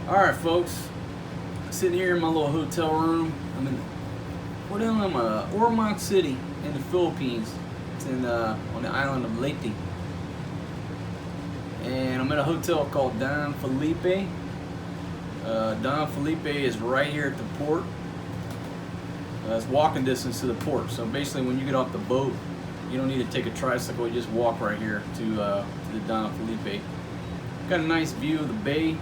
Alright folks, sitting here in my little hotel room. We're down in Ormoc City in the Philippines. It's on the island of Leyte. And I'm at a hotel called Don Felipe. Don Felipe is right here at the port. It's walking distance to the port. So basically when you get off the boat, you don't need to take a tricycle, you just walk right here to the Don Felipe. Got a nice view of the bay.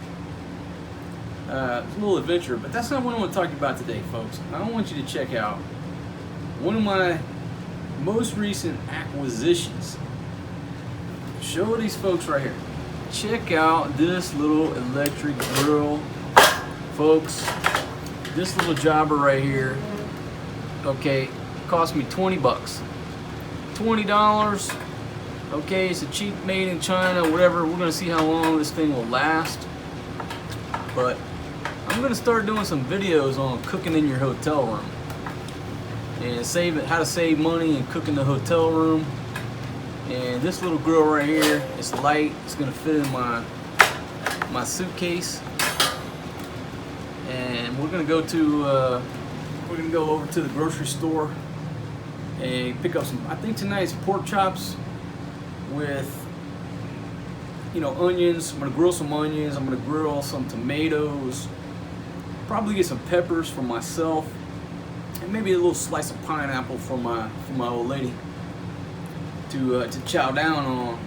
It's a little adventure, but that's not what I want to talk about today, folks. I want you to check out one of my most recent acquisitions. Show these folks right here. Check out this little electric grill, folks. This little jobber right here, okay, cost me 20 bucks. $20. Okay, it's a cheap, made in China, whatever. We're gonna see how long this thing will last. But I'm gonna start doing some videos on cooking in your hotel room and how to save money and cook in the hotel room. And this little grill right here, it's light. It's gonna fit in my suitcase. And we're gonna go over to the grocery store and pick up some. I think tonight's pork chops with, onions. I'm gonna grill some onions. I'm gonna grill some tomatoes. Probably get some peppers for myself, and maybe a little slice of pineapple for my old lady to chow down on.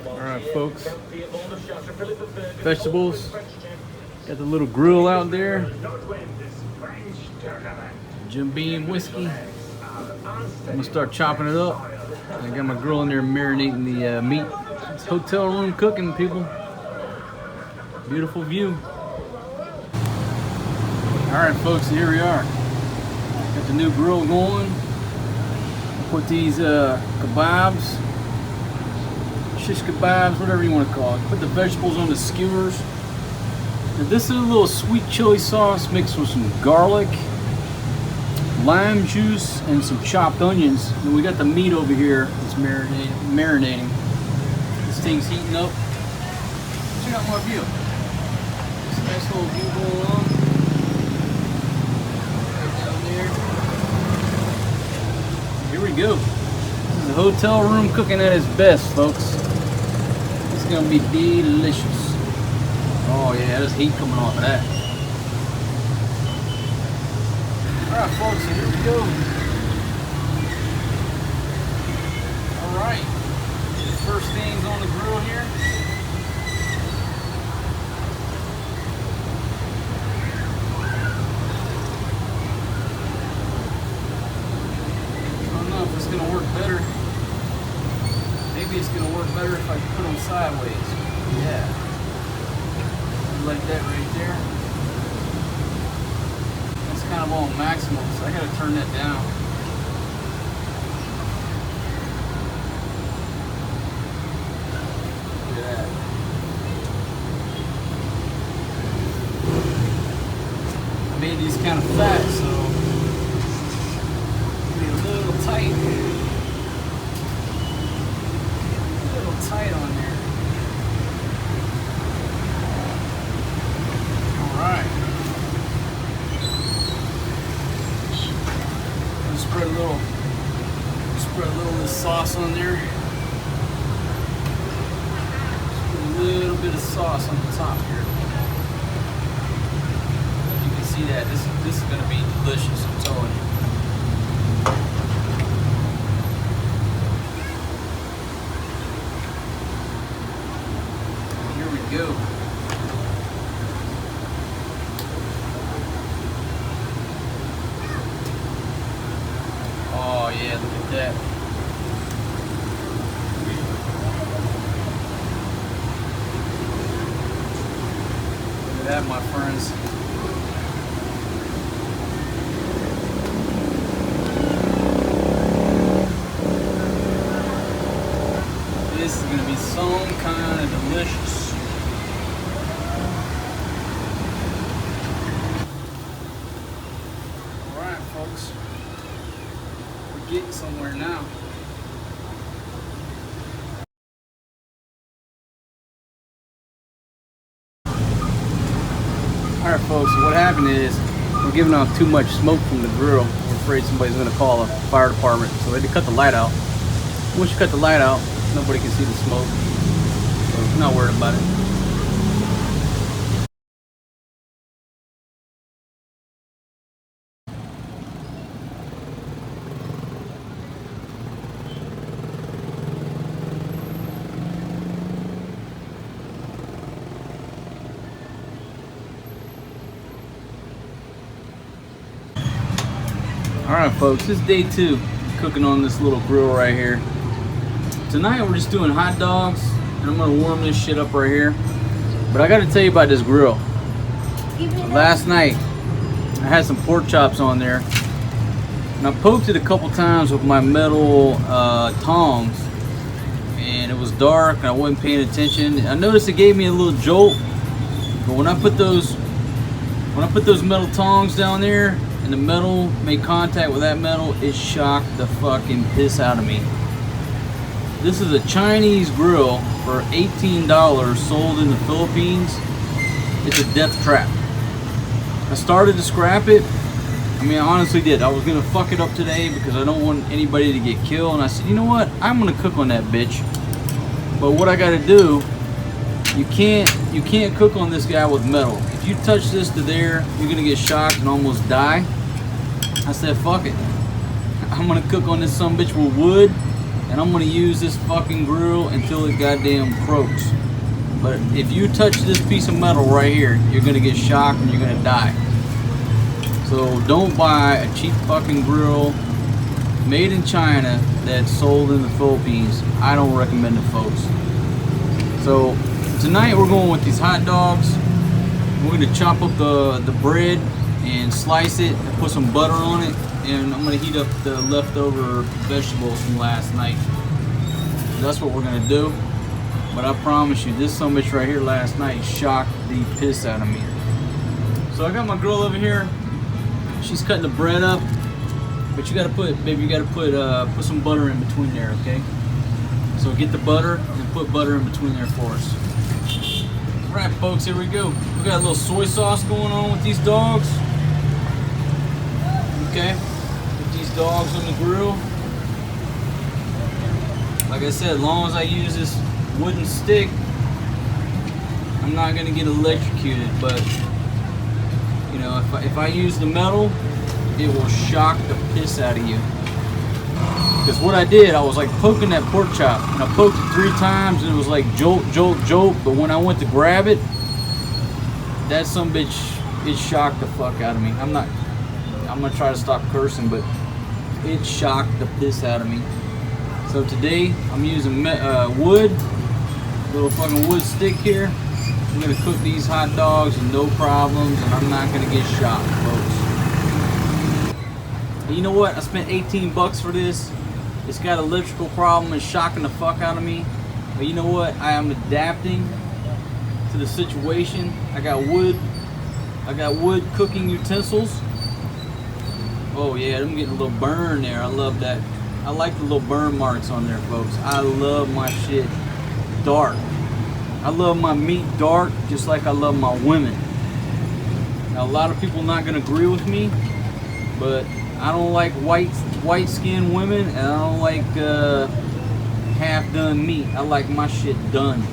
Alright folks, vegetables, got the little grill out there, Jim Beam whiskey. I'm gonna start chopping it up. I got my grill in there marinating the meat. It's hotel room cooking, people. Beautiful view. Alright folks, here we are. Got the new grill going. Put these kebabs, shish kebabs, whatever you want to call it. Put the vegetables on the skewers. Now, this is a little sweet chili sauce mixed with some garlic, lime juice, and some chopped onions. And we got the meat over here that's marinating. This thing's heating up. Check out my view. It's a nice little view going on. Right down there. Here we go. This is a hotel room cooking at its best, folks. It's gonna be delicious. Oh yeah, there's heat coming off of that. Alright folks, so here we go. Alright. First things on the grill here. I don't know if it's gonna work better. Maybe it's gonna work better if I put them sideways. Yeah. Like that right there. That's kind of on maximum, so I gotta turn that down. Look at that. I made these kind of fat, so it'll be a little tight. A little tight on there. Alright. Spread a little of this sauce on there. Just put a little bit of sauce on the top here. You can see that this is going to be delicious, I'm telling you. Here we go. Oh yeah, look at that. Look at that, my friends. This is gonna be some kind of delicious. Alright folks. Getting somewhere now. folks, what happened is we're giving off too much smoke from the grill. We're afraid somebody's gonna call a fire department, so they had to cut the light out. Once you cut the light out, nobody can see the smoke, so I'm not worried about it. Alright folks, this is day 2 cooking on this little grill right here. Tonight we're just doing hot dogs, and I'm gonna warm this shit up right here. But I gotta tell you about this grill. Last night I had some pork chops on there, and I poked it a couple times with my metal tongs, and it was dark and I wasn't paying attention. I noticed it gave me a little jolt, but when I put those metal tongs down there and the metal made contact with that metal, it shocked the fucking piss out of me. This is a Chinese grill for $18 sold in the Philippines. It's a death trap. I started to scrap it. I mean, I honestly did. I was gonna fuck it up today because I don't want anybody to get killed, and I said, you know what, I'm gonna cook on that bitch. But what I gotta do, you can't cook on this guy with metal. If you touch this to there, you're gonna get shocked and almost die. I said, fuck it. I'm gonna cook on this sumbitch with wood, and I'm gonna use this fucking grill until it goddamn croaks. But if you touch this piece of metal right here, you're gonna get shocked and you're gonna die. So don't buy a cheap fucking grill made in China that's sold in the Philippines. I don't recommend it, folks. So tonight we're going with these hot dogs. We're gonna chop up the bread and slice it and put some butter on it, and I'm gonna heat up the leftover vegetables from last night. That's what we're gonna do. But I promise you, this sumbitch right here last night shocked the piss out of me. So I got my girl over here. She's cutting the bread up, but you gotta put, baby, you gotta put some butter in between there, okay? So get the butter and put butter in between there for us. All right, folks, here we go. We got a little soy sauce going on with these dogs. Okay, put these dogs on the grill. Like I said, as long as I use this wooden stick, I'm not gonna get electrocuted. But you know, if I use the metal, it will shock the piss out of you. Because what I did, I was like poking that pork chop, and I poked it 3 times, and it was like jolt, jolt, jolt. But when I went to grab it, that sumbitch, it shocked the fuck out of me. I'm gonna try to stop cursing, but it shocked the piss out of me. So today I'm using wood, little fucking wood stick here. I'm gonna cook these hot dogs with no problems, and I'm not gonna get shocked, folks. And you know what? I spent 18 bucks for this. It's got an electrical problem. It's shocking the fuck out of me. But you know what? I am adapting to the situation. I got wood cooking utensils. Oh yeah, I'm getting a little burn there. I love that. I like the little burn marks on there, folks. I love my shit dark. I love my meat dark, just like I love my women. Now, a lot of people not gonna agree with me, but I don't like white skinned women, and I don't like half done meat. I like my shit done.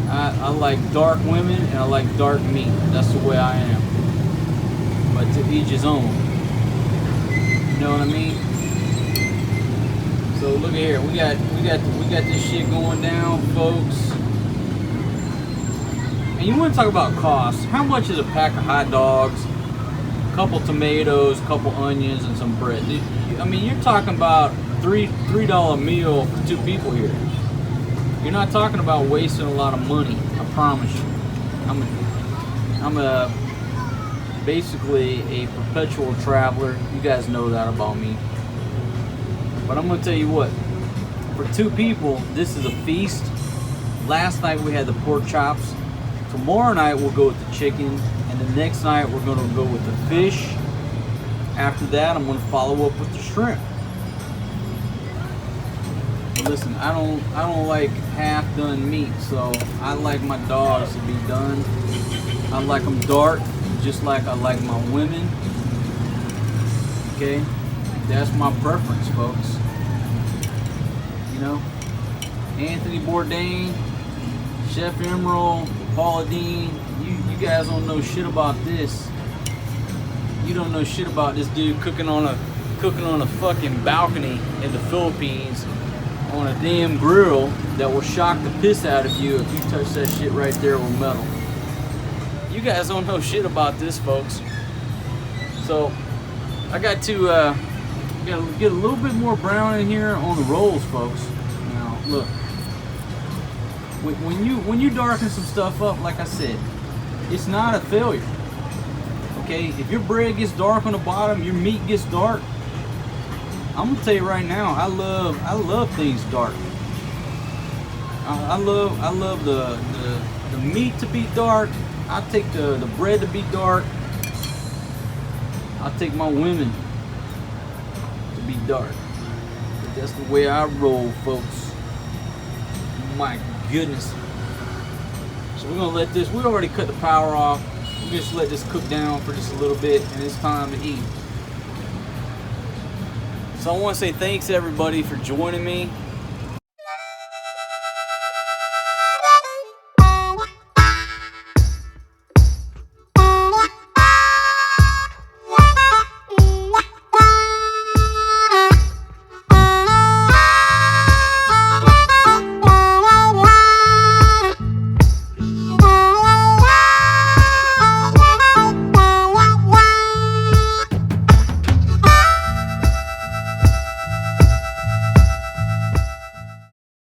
I like dark women, and I like dark meat. That's the way I am. But to each his own. You know what I mean? So look at here. We got this shit going down, folks. And you want to talk about cost? How much is a pack of hot dogs? A couple tomatoes, a couple onions, and some bread. I mean, you're talking about $3 meal for 2 people here. You're not talking about wasting a lot of money. I promise you. I'm basically a perpetual traveler. You guys know that about me. But I'm gonna tell you what. For 2 people, this is a feast. Last night we had the pork chops. Tomorrow night we'll go with the chicken, and the next night we're gonna go with the fish. After that, I'm gonna follow up with the shrimp. Listen, I don't like half done meat, so I like my dogs to be done. I like them dark, just like I like my women. Okay, that's my preference, folks. You know, Anthony Bourdain, Chef Emerald, Paula Dean, you guys don't know shit about this. You don't know shit about this dude cooking on a fucking balcony in the Philippines on a damn grill that will shock the piss out of you if you touch that shit right there with metal. You guys don't know shit about this, folks. So I got to get a little bit more brown in here on the rolls, folks. Now look, when you darken some stuff up, like I said, it's not a failure. Okay, if your bread gets dark on the bottom, your meat gets dark. I'm gonna tell you right now, I love things dark. I love the meat to be dark. I take the bread to be dark. I take my women to be dark. But that's the way I roll, folks. My goodness. So we're gonna let this. We already cut the power off. We're just let this cook down for just a little bit, and it's time to eat. So I want to say thanks everybody for joining me.